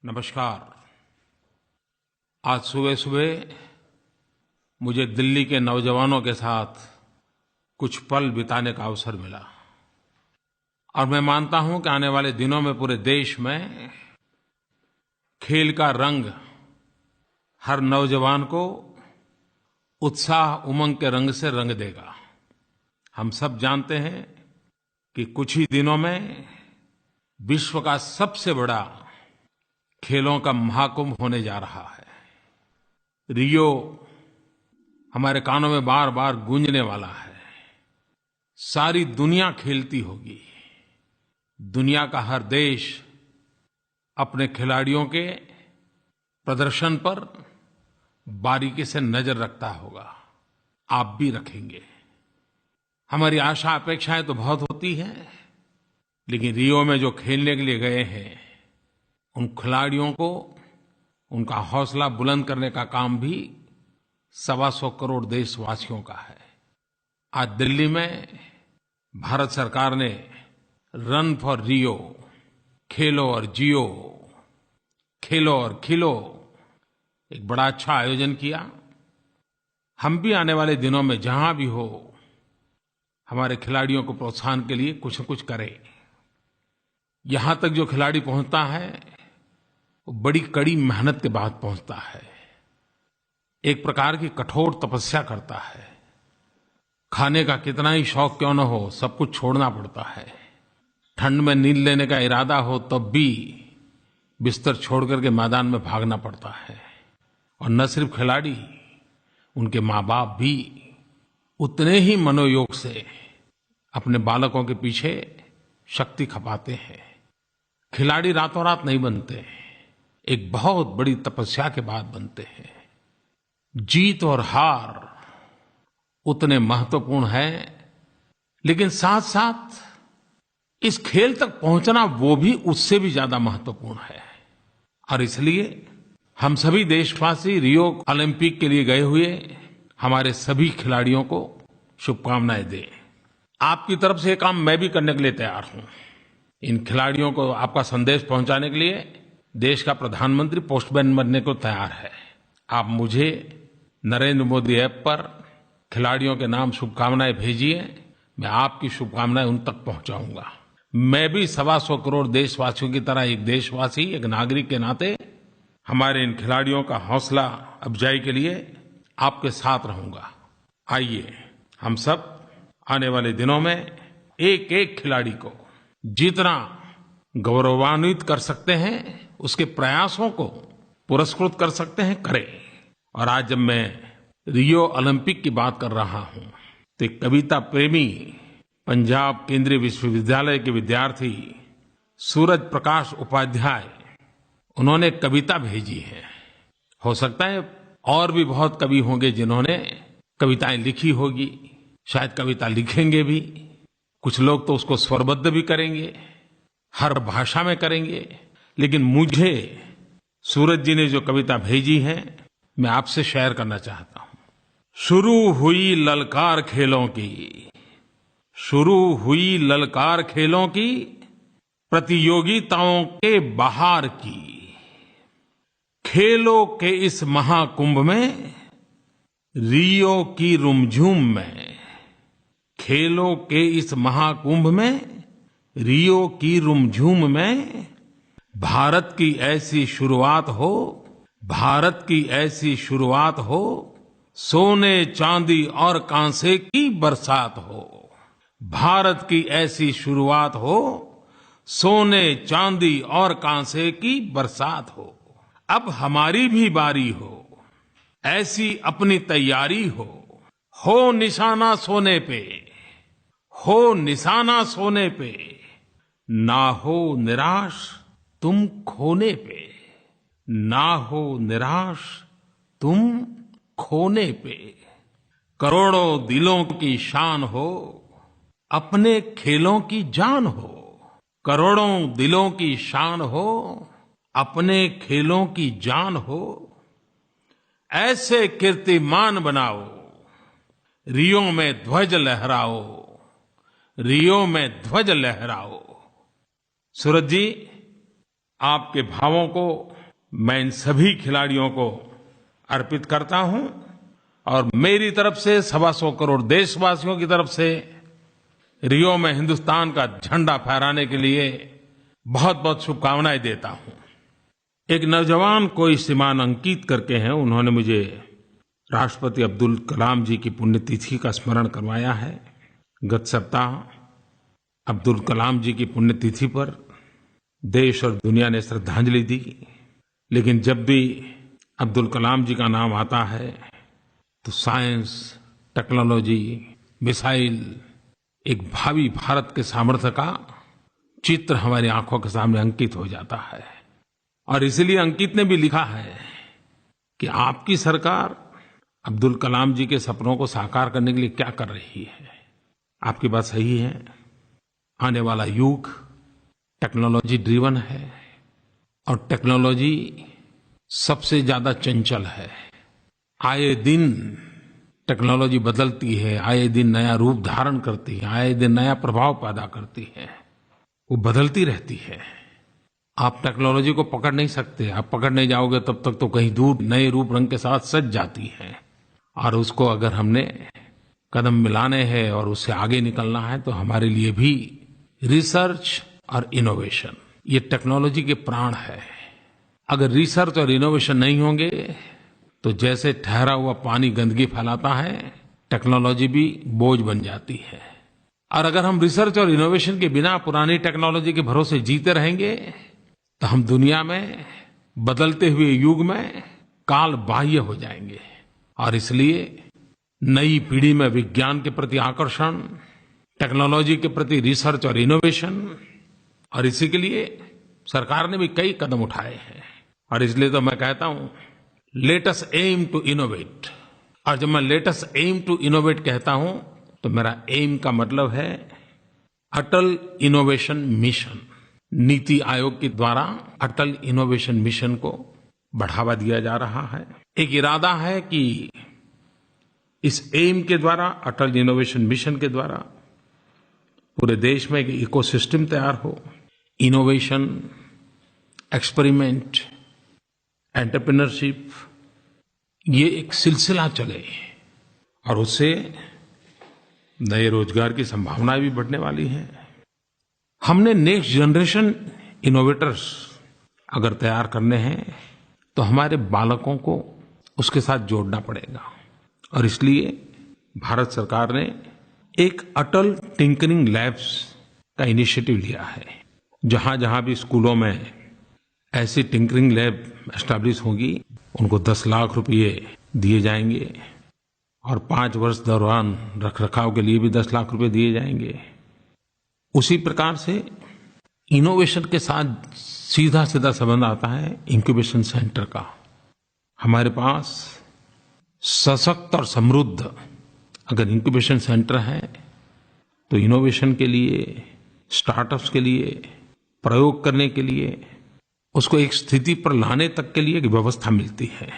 नमस्कार। आज सुबह सुबह मुझे दिल्ली के नौजवानों के साथ कुछ पल बिताने का अवसर मिला और मैं मानता हूं कि आने वाले दिनों में पूरे देश में खेल का रंग हर नौजवान को उत्साह उमंग के रंग से रंग देगा। हम सब जानते हैं कि कुछ ही दिनों में विश्व का सबसे बड़ा खेलों का महाकुंभ होने जा रहा है। रियो हमारे कानों में बार-बार गूंजने वाला है। सारी दुनिया खेलती होगी। दुनिया का हर देश अपने खिलाड़ियों के प्रदर्शन पर बारीकी से नजर रखता होगा। आप भी रखेंगे। हमारी आशा अपेक्षाएं तो बहुत होती हैं, लेकिन रियो में जो खेलने के लिए गए हैं उन खिलाड़ियों को उनका हौसला बुलंद करने का काम भी 125 करोड़ देशवासियों का है। आज दिल्ली में भारत सरकार ने रन फॉर रियो, खेलो और जियो, खेलो और खिलो, एक बड़ा अच्छा आयोजन किया। हम भी आने वाले दिनों में जहां भी हो हमारे खिलाड़ियों को प्रोत्साहन के लिए कुछ न कुछ करें। यहां तक जो खिलाड़ी पहुंचता है वो बड़ी कड़ी मेहनत के बाद पहुंचता है। एक प्रकार की कठोर तपस्या करता है। खाने का कितना ही शौक क्यों न हो, सब कुछ छोड़ना पड़ता है। ठंड में नींद लेने का इरादा हो तब भी बिस्तर छोड़ करके मैदान में भागना पड़ता है। और न सिर्फ खिलाड़ी, उनके माँ-बाप भी उतने ही मनोयोग से अपने बालकों के पीछे शक्ति खपाते हैं। खिलाड़ी रातों रात नहीं बनते, एक बहुत बड़ी तपस्या के बाद बनते हैं। जीत और हार उतने महत्वपूर्ण है, लेकिन साथ साथ इस खेल तक पहुंचना वो भी उससे भी ज्यादा महत्वपूर्ण है। और इसलिए हम सभी देशवासी रियो ओलंपिक के लिए गए हुए हमारे सभी खिलाड़ियों को शुभकामनाएं दें। आपकी तरफ से ये काम मैं भी करने के लिए तैयार हूं। इन खिलाड़ियों को आपका संदेश पहुंचाने के लिए देश का प्रधानमंत्री पोस्टमैन बनने को तैयार है। आप मुझे नरेंद्र मोदी ऐप पर खिलाड़ियों के नाम शुभकामनाएं भेजिए। मैं आपकी शुभकामनाएं उन तक पहुंचाऊंगा। मैं भी 125 करोड़ देशवासियों की तरह एक देशवासी, एक नागरिक के नाते हमारे इन खिलाड़ियों का हौसला अफजाई के लिए आपके साथ रहूंगा। आइए हम सब आने वाले दिनों में एक एक खिलाड़ी को जितना गौरवान्वित कर सकते हैं, उसके प्रयासों को पुरस्कृत कर सकते हैं, करें। और आज जब मैं रियो ओलंपिक की बात कर रहा हूं तो एक कविता प्रेमी पंजाब केंद्रीय विश्वविद्यालय के विद्यार्थी सूरज प्रकाश उपाध्याय, उन्होंने एक कविता भेजी है। हो सकता है और भी बहुत कवि होंगे जिन्होंने कविताएं लिखी होगी, शायद कविता लिखेंगे भी। कुछ लोग तो उसको स्वरबद्ध भी करेंगे, हर भाषा में करेंगे। लेकिन मुझे सूरज जी ने जो कविता भेजी है मैं आपसे शेयर करना चाहता हूं। शुरू हुई ललकार खेलों की, शुरू हुई ललकार खेलों की, प्रतियोगिताओं के बहार की। खेलों के इस महाकुंभ में, रियो की रुमझूम में, खेलों के इस महाकुंभ में, रियो की रुमझूम में, भारत की ऐसी शुरुआत हो, भारत की ऐसी शुरुआत हो, सोने चांदी और कांसे की बरसात हो। भारत की ऐसी शुरुआत हो, सोने चांदी और कांसे की बरसात हो। अब हमारी भी बारी हो, ऐसी अपनी तैयारी हो निशाना सोने पे, हो निशाना सोने पे, ना हो निराश तुम खोने पे, ना हो निराश तुम खोने पे। करोड़ों दिलों की शान हो, अपने खेलों की जान हो। करोड़ों दिलों की शान हो, अपने खेलों की जान हो। ऐसे कीर्तिमान बनाओ, रियो में ध्वज लहराओ, रियो में ध्वज लहराओ। सूरज जी, आपके भावों को मैं इन सभी खिलाड़ियों को अर्पित करता हूं और मेरी तरफ से 125 करोड़ देशवासियों की तरफ से रियो में हिंदुस्तान का झंडा फहराने के लिए बहुत-बहुत शुभकामनाएं देता हूं। एक नौजवान कोई श्रीमान अंकित करके हैं, उन्होंने मुझे राष्ट्रपति अब्दुल कलाम जी की पुण्यतिथि का स्मरण करवाया है। गत सप्ताह अब्दुल कलाम जी की पुण्यतिथि पर देश और दुनिया ने श्रद्धांजलि दी, लेकिन जब भी अब्दुल कलाम जी का नाम आता है तो साइंस, टेक्नोलॉजी, मिसाइल, एक भावी भारत के सामर्थ्य का चित्र हमारी आंखों के सामने अंकित हो जाता है। और इसलिए अंकित ने भी लिखा है कि आपकी सरकार अब्दुल कलाम जी के सपनों को साकार करने के लिए क्या कर रही है। आपकी बात सही है, आने वाला युग टेक्नोलॉजी ड्रिवन है और टेक्नोलॉजी सबसे ज्यादा चंचल है। आए दिन टेक्नोलॉजी बदलती है, आए दिन नया रूप धारण करती है, आए दिन नया प्रभाव पैदा करती है, वो बदलती रहती है। आप टेक्नोलॉजी को पकड़ नहीं सकते, आप पकड़ने जाओगे तब तक तो कहीं दूर नए रूप रंग के साथ सज जाती है। और उसको अगर हमने कदम मिलाने हैं और उससे आगे निकलना है तो हमारे लिए भी रिसर्च और इनोवेशन ये टेक्नोलॉजी के प्राण है। अगर रिसर्च और इनोवेशन नहीं होंगे तो जैसे ठहरा हुआ पानी गंदगी फैलाता है, टेक्नोलॉजी भी बोझ बन जाती है। और अगर हम रिसर्च और इनोवेशन के बिना पुरानी टेक्नोलॉजी के भरोसे जीते रहेंगे तो हम दुनिया में बदलते हुए युग में काल बाह्य हो जाएंगे। और इसलिए नई पीढ़ी में विज्ञान के प्रति आकर्षण, टेक्नोलॉजी के प्रति रिसर्च और इनोवेशन, और इसी के लिए सरकार ने भी कई कदम उठाए हैं। और इसलिए तो मैं कहता हूं, let us aim to innovate. और जब मैं let us aim to innovate कहता हूं तो मेरा एम का मतलब है अटल इनोवेशन मिशन। नीति आयोग के द्वारा अटल इनोवेशन मिशन को बढ़ावा दिया जा रहा है। एक इरादा है कि इस एम के द्वारा, अटल इनोवेशन मिशन के द्वारा पूरे देश में एक इकोसिस्टम तैयार हो। इनोवेशन, एक्सपेरिमेंट, एंटरप्रेन्योरशिप, ये एक सिलसिला चले और उससे नए रोजगार की संभावनाएं भी बढ़ने वाली हैं। हमने नेक्स्ट जनरेशन इनोवेटर्स अगर तैयार करने हैं तो हमारे बालकों को उसके साथ जोड़ना पड़ेगा। और इसलिए भारत सरकार ने एक अटल टिंकरिंग लैब्स का इनिशिएटिव लिया है। जहां-जहां भी स्कूलों में ऐसी टिंकरिंग लैब एस्टैब्लिश होगी, उनको 10 लाख रुपए दिए जाएंगे और 5 वर्ष दौरान रखरखाव के लिए भी 10 लाख रुपए दिए जाएंगे। उसी प्रकार से इनोवेशन के साथ सीधा-सीधा संबंध आता है इंक्यूबेशन सेंटर का। हमारे पास सशक्त और समृद्ध अगर इंक्यूबेशन सेंटर है तो इनोवेशन के लिए, स्टार्टअप्स के लिए, प्रयोग करने के लिए, उसको एक स्थिति पर लाने तक के लिए एक व्यवस्था मिलती है।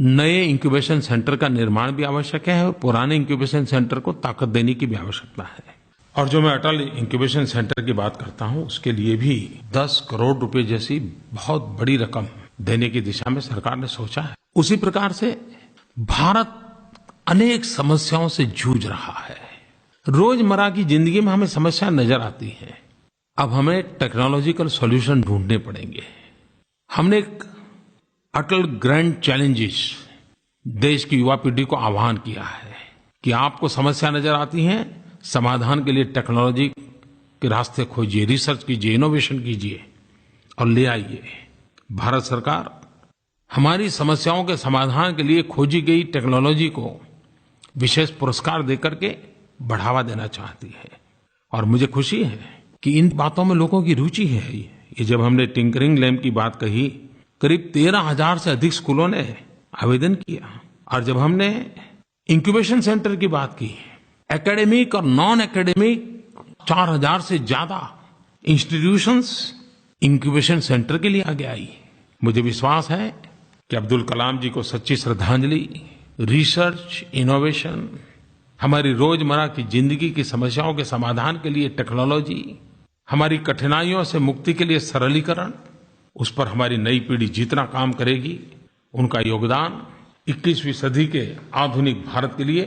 नए इंक्यूबेशन सेंटर का निर्माण भी आवश्यक है और पुराने इंक्यूबेशन सेंटर को ताकत देने की भी आवश्यकता है। और जो मैं अटल इंक्यूबेशन सेंटर की बात करता हूं, उसके लिए भी 10 करोड़ रुपए जैसी बहुत बड़ी रकम देने की दिशा में सरकार ने सोचा है। उसी प्रकार से भारत अनेक समस्याओं से जूझ रहा है। रोजमर्रा की जिंदगी में हमें समस्या नजर आती है। अब हमें टेक्नोलॉजिकल सॉल्यूशन ढूंढने पड़ेंगे। हमने एक अटल ग्रैंड चैलेंजेस देश की युवा पीढ़ी को आह्वान किया है कि आपको समस्या नजर आती है, समाधान के लिए टेक्नोलॉजी के रास्ते खोजिए, रिसर्च कीजिए, इनोवेशन कीजिए और ले आइए। भारत सरकार हमारी समस्याओं के समाधान के लिए खोजी गई टेक्नोलॉजी को विशेष पुरस्कार देकर के बढ़ावा देना चाहती है। और मुझे खुशी है कि इन बातों में लोगों की रुचि है। ये जब हमने टिंकरिंग लैब की बात कही, करीब 13,000 से अधिक स्कूलों ने आवेदन किया। और जब हमने इंक्यूबेशन सेंटर की बात की, एकेडमिक और नॉन एकेडमिक 4,000 से ज्यादा इंस्टीट्यूशंस इंक्यूबेशन सेंटर के लिए आगे आई। मुझे विश्वास है कि अब्दुल कलाम जी को सच्ची श्रद्धांजलि, रिसर्च, इनोवेशन, हमारी रोजमर्रा की जिंदगी की समस्याओं के समाधान के लिए टेक्नोलॉजी, हमारी कठिनाइयों से मुक्ति के लिए सरलीकरण, उस पर हमारी नई पीढ़ी जितना काम करेगी, उनका योगदान 21वीं सदी के आधुनिक भारत के लिए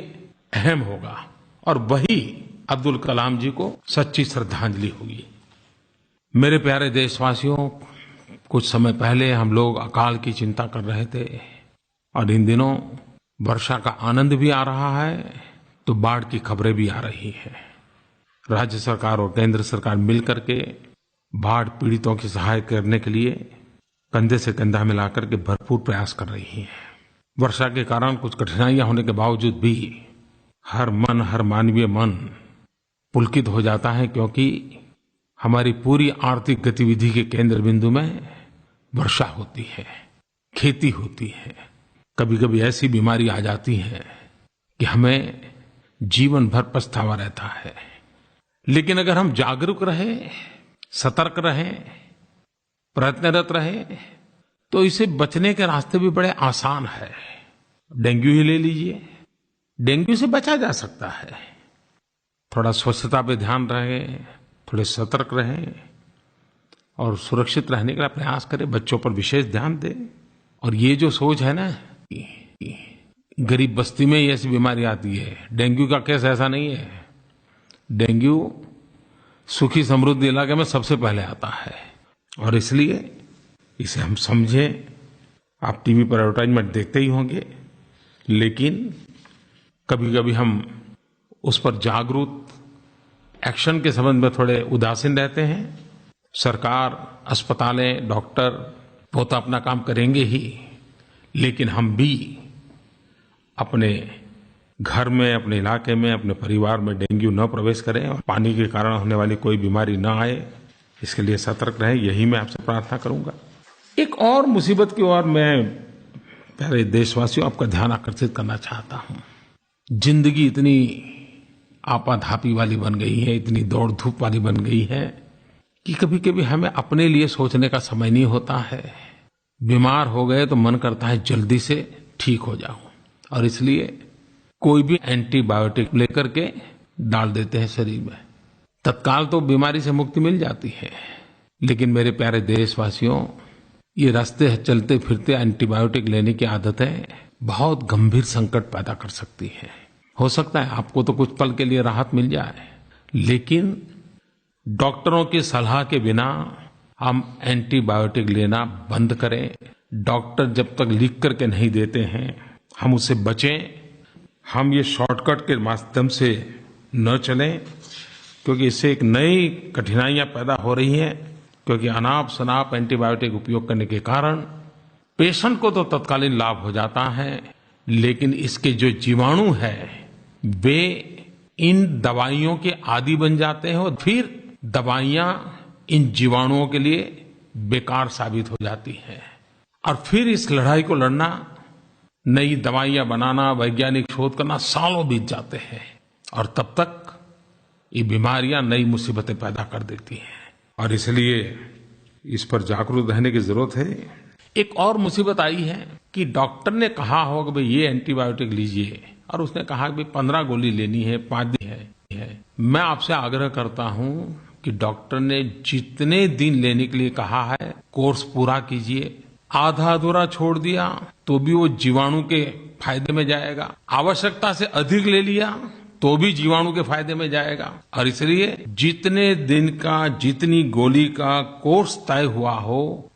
अहम होगा और वही अब्दुल कलाम जी को सच्ची श्रद्धांजलि होगी। मेरे प्यारे देशवासियों, कुछ समय पहले हम लोग अकाल की चिंता कर रहे थे और इन दिनों वर्षा का आनंद भी आ रहा है तो बाढ़ की खबरें भी आ रही हैं। राज्य सरकार और केंद्र सरकार मिलकर के बाढ़ पीड़ितों की सहायता करने के लिए कंधे से कंधा मिलाकर के भरपूर प्रयास कर रही हैं। वर्षा के कारण कुछ कठिनाइयां होने के बावजूद भी हर मानवीय मन पुलकित हो जाता है, क्योंकि हमारी पूरी आर्थिक गतिविधि के केंद्र बिंदु में वर्षा होती है, खेती होती है। कभी-कभी ऐसी बीमारी आ जाती है कि हमें जीवन भर पछतावा रहता है। लेकिन अगर हम जागरूक रहें, सतर्क रहें, प्रयत्नरत रहें, तो इसे बचने के रास्ते भी बड़े आसान हैं। डेंगू ही ले लीजिए, डेंगू से बचा जा सकता है। थोड़ा स्वच्छता पे ध्यान रहें, थोड़े सतर्क रहें और सुरक्षित रहने का प्रयास करें। बच्चों पर विशेष ध्यान दें। और ये जो सोच है ना, गरीब बस्ती में ही ऐसी बीमारी आती है, डेंगू का केस ऐसा नहीं है। डेंगू सुखी समृद्ध इलाके में सबसे पहले आता है और इसलिए इसे हम समझें। आप टीवी पर एडवर्टाइजमेंट देखते ही होंगे, लेकिन कभी-कभी हम उस पर जागरूक एक्शन के संबंध में थोड़े उदासीन रहते हैं। सरकार, अस्पतालें, डॉक्टर वो तो अपना काम करेंगे ही, लेकिन हम भी अपने घर में, अपने इलाके में, अपने परिवार में डेंगू न प्रवेश करें और पानी के कारण होने वाली कोई बीमारी न आए, इसके लिए सतर्क रहें। यही मैं आपसे प्रार्थना करूंगा। एक और मुसीबत की ओर मैं प्यारे देशवासियों आपका ध्यान आकर्षित करना चाहता हूं। जिंदगी इतनी आपाधापी वाली बन गई है, इतनी दौड़ धूप वाली बन गई है कि कभी-कभी हमें अपने लिए सोचने का समय नहीं होता है। बीमार हो गए तो मन करता है जल्दी से ठीक हो जाऊं और इसलिए कोई भी एंटीबायोटिक लेकर के डाल देते हैं शरीर में। तत्काल तो बीमारी से मुक्ति मिल जाती है, लेकिन मेरे प्यारे देशवासियों, ये रास्ते चलते फिरते एंटीबायोटिक लेने की आदतें बहुत गंभीर संकट पैदा कर सकती है। हो सकता है आपको तो कुछ पल के लिए राहत मिल जाए, लेकिन डॉक्टरों की सलाह के बिना हम एंटीबायोटिक लेना बंद करें। डॉक्टर जब तक लिख करके नहीं देते हैं, हम उससे बचें। हम ये शॉर्टकट के माध्यम से न चलें, क्योंकि इससे एक नई कठिनाइयां पैदा हो रही हैं। क्योंकि अनाप शनाप एंटीबायोटिक उपयोग करने के कारण पेशेंट को तो तत्कालीन लाभ हो जाता है, लेकिन इसके जो जीवाणु हैं वे इन दवाइयों के आदी बन जाते हैं और फिर दवाइयां इन जीवाणुओं के लिए बेकार साबित हो जाती हैं। और फिर इस लड़ाई को लड़ना, नई दवाइयां बनाना, वैज्ञानिक शोध करना, सालों बीत जाते हैं और तब तक ये बीमारियां नई मुसीबतें पैदा कर देती हैं। और इसलिए इस पर जागरूक रहने की जरूरत है। एक और मुसीबत आई है कि डॉक्टर ने कहा हो कि भाई ये एंटीबायोटिक लीजिए और उसने कहा कि 15 गोली लेनी है, 5 दिन है। मैं आपसे आग्रह करता हूं कि डॉक्टर ने जितने दिन लेने के लिए कहा है कोर्स पूरा कीजिए। आधा अधूरा छोड़ दिया तो भी वो जीवाणु के फायदे में जाएगा। आवश्यकता से अधिक ले लिया तो भी जीवाणु के फायदे में जाएगा। और इसलिए जितने दिन का, जितनी गोली का कोर्स तय हुआ हो